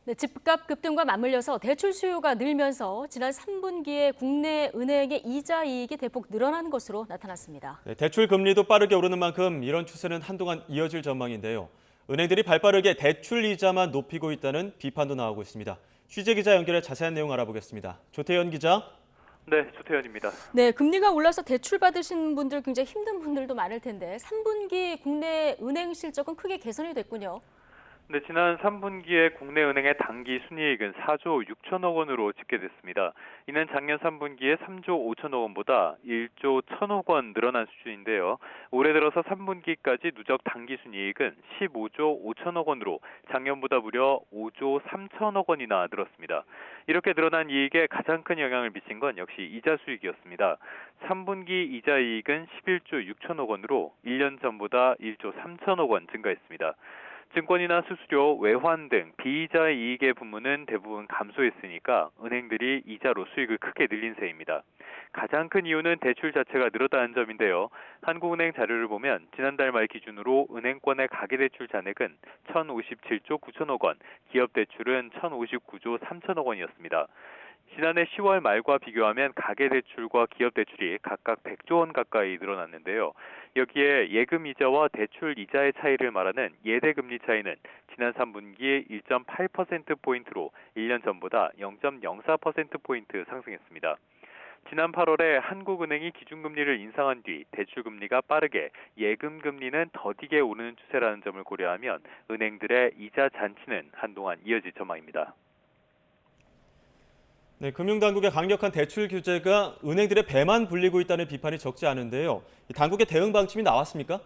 네, 집값 급등과 맞물려서 대출 수요가 늘면서 지난 3분기에 국내 은행의 이자 이익이 대폭 늘어나는 것으로 나타났습니다. 네, 대출 금리도 빠르게 오르는 만큼 이런 추세는 한동안 이어질 전망인데요. 은행들이 발빠르게 대출 이자만 높이고 있다는 비판도 나오고 있습니다. 취재 기자 연결해 자세한 내용 알아보겠습니다. 조태현 기자. 네, 조태현입니다. 네, 금리가 올라서 대출 받으신 분들 굉장히 힘든 분들도 많을 텐데 3분기 국내 은행 실적은 크게 개선이 됐군요. 네, 지난 3분기에 국내 은행의 당기 순이익은 4조 6천억 원으로 집계됐습니다. 이는 작년 3분기에 3조 5천억 원보다 1조 1천억 원 늘어난 수준인데요. 올해 들어서 3분기까지 누적 당기 순이익은 15조 5천억 원으로 작년보다 무려 5조 3천억 원이나 늘었습니다. 이렇게 늘어난 이익에 가장 큰 영향을 미친 건 역시 이자 수익이었습니다. 3분기 이자 이익은 11조 6천억 원으로 1년 전보다 1조 3천억 원 증가했습니다. 증권이나 수수료, 외환 등 비이자 이익의 부문은 대부분 감소했으니까 은행들이 이자로 수익을 크게 늘린 셈입니다. 가장 큰 이유는 대출 자체가 늘었다는 점인데요. 한국은행 자료를 보면 지난달 말 기준으로 은행권의 가계대출 잔액은 1,057조 9천억 원, 기업대출은 1,059조 3천억 원이었습니다. 지난해 10월 말과 비교하면 가계대출과 기업대출이 각각 100조 원 가까이 늘어났는데요. 여기에 예금이자와 대출 이자의 차이를 말하는 예대금리 차이는 지난 3분기에 1.8%포인트로 1년 전보다 0.04%포인트 상승했습니다. 지난 8월에 한국은행이 기준금리를 인상한 뒤 대출금리가 빠르게 예금금리는 더디게 오르는 추세라는 점을 고려하면 은행들의 이자 잔치는 한동안 이어질 전망입니다. 네, 금융당국의 강력한 대출 규제가 은행들의 배만 불리고 있다는 비판이 적지 않은데요. 당국의 대응 방침이 나왔습니까?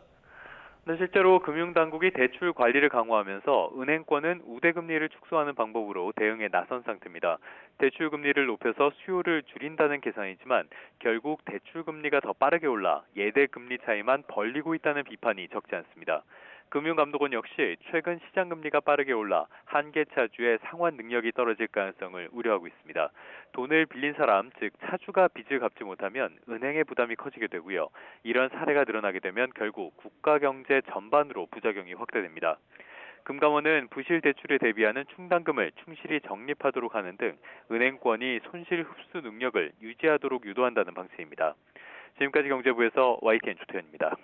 네, 실제로 금융당국이 대출 관리를 강화하면서 은행권은 우대금리를 축소하는 방법으로 대응에 나선 상태입니다. 대출금리를 높여서 수요를 줄인다는 계산이지만 결국 대출금리가 더 빠르게 올라 예대금리 차이만 벌리고 있다는 비판이 적지 않습니다. 금융감독원 역시 최근 시장금리가 빠르게 올라 한계차주의 상환 능력이 떨어질 가능성을 우려하고 있습니다. 돈을 빌린 사람, 즉 차주가 빚을 갚지 못하면 은행의 부담이 커지게 되고요. 이런 사례가 늘어나게 되면 결국 국가 경제 전반으로 부작용이 확대됩니다. 금감원은 부실 대출에 대비하는 충당금을 충실히 적립하도록 하는 등 은행권이 손실 흡수 능력을 유지하도록 유도한다는 방침입니다. 지금까지 경제부에서 YTN 조태현입니다.